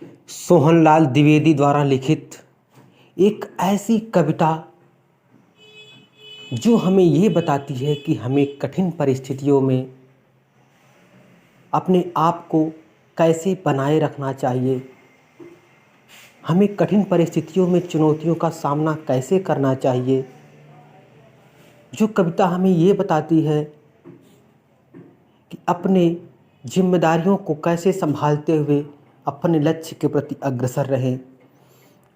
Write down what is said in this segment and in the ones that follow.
सोहनलाल द्विवेदी द्वारा लिखित एक ऐसी कविता जो हमें ये बताती है कि हमें कठिन परिस्थितियों में अपने आप को कैसे बनाए रखना चाहिए, हमें कठिन परिस्थितियों में चुनौतियों का सामना कैसे करना चाहिए। जो कविता हमें ये बताती है कि अपने जिम्मेदारियों को कैसे संभालते हुए अपने लक्ष्य के प्रति अग्रसर रहें।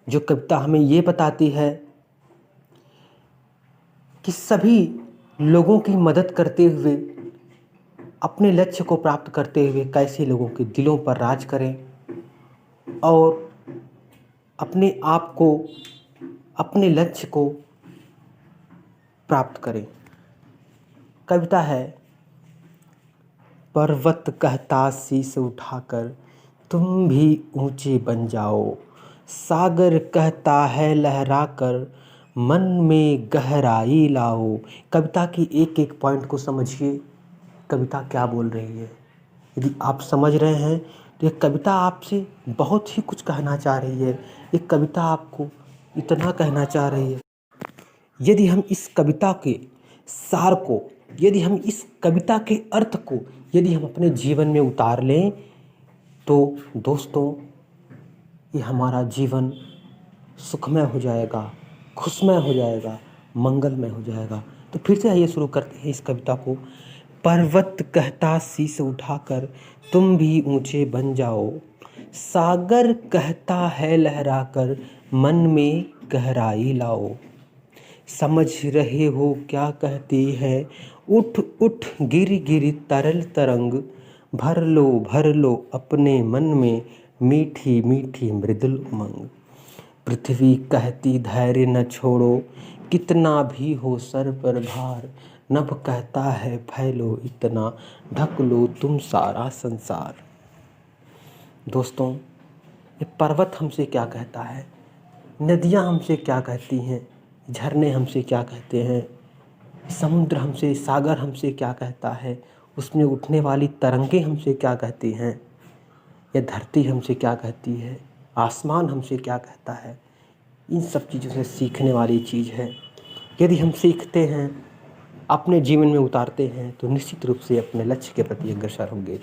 जो कविता हमें ये बताती है कि सभी लोगों की मदद करते हुए अपने लक्ष्य को प्राप्त करते हुए कैसे लोगों के दिलों पर राज करें और अपने आप को, अपने लक्ष्य को प्राप्त करें। कविता है, पर्वत कहता शीश उठाकर तुम भी ऊंचे बन जाओ, सागर कहता है लहराकर मन में गहराई लाओ। कविता की एक एक पॉइंट को समझिए, कविता क्या बोल रही है। यदि आप समझ रहे हैं तो ये कविता आपसे बहुत ही कुछ कहना चाह रही है। ये कविता आपको इतना कहना चाह रही है। यदि हम इस कविता के सार को, यदि हम इस कविता के अर्थ को यदि हम अपने जीवन में उतार लें तो दोस्तों ये हमारा जीवन सुखमय हो जाएगा, खुशमय हो जाएगा, मंगलमय हो जाएगा। तो फिर से आइए शुरू करते हैं इस कविता को। पर्वत कहता शीश उठाकर तुम भी ऊंचे बन जाओ, सागर कहता है लहराकर मन में गहराई लाओ। समझ रहे हो क्या कहती है, उठ उठ गिर गिर तरल तरंग, भर लो अपने मन में मीठी मीठी मृदुल उमंग। पृथ्वी कहती धैर्य न छोड़ो, कितना भी हो सर पर भार, नभ कहता है फैलो इतना, ढक लो तुम सारा संसार। दोस्तों ये पर्वत हमसे क्या कहता है, नदियाँ हमसे क्या कहती हैं, झरने हमसे क्या कहते हैं, समुद्र हमसे, सागर हमसे क्या कहता है, उसमें उठने वाली तरंगें हमसे क्या कहती हैं, यह धरती हमसे क्या कहती है, आसमान हमसे क्या कहता है। इन सब चीज़ों से सीखने वाली चीज़ है। यदि हम सीखते हैं, अपने जीवन में उतारते हैं तो निश्चित रूप से अपने लक्ष्य के प्रति अग्रसर होंगे।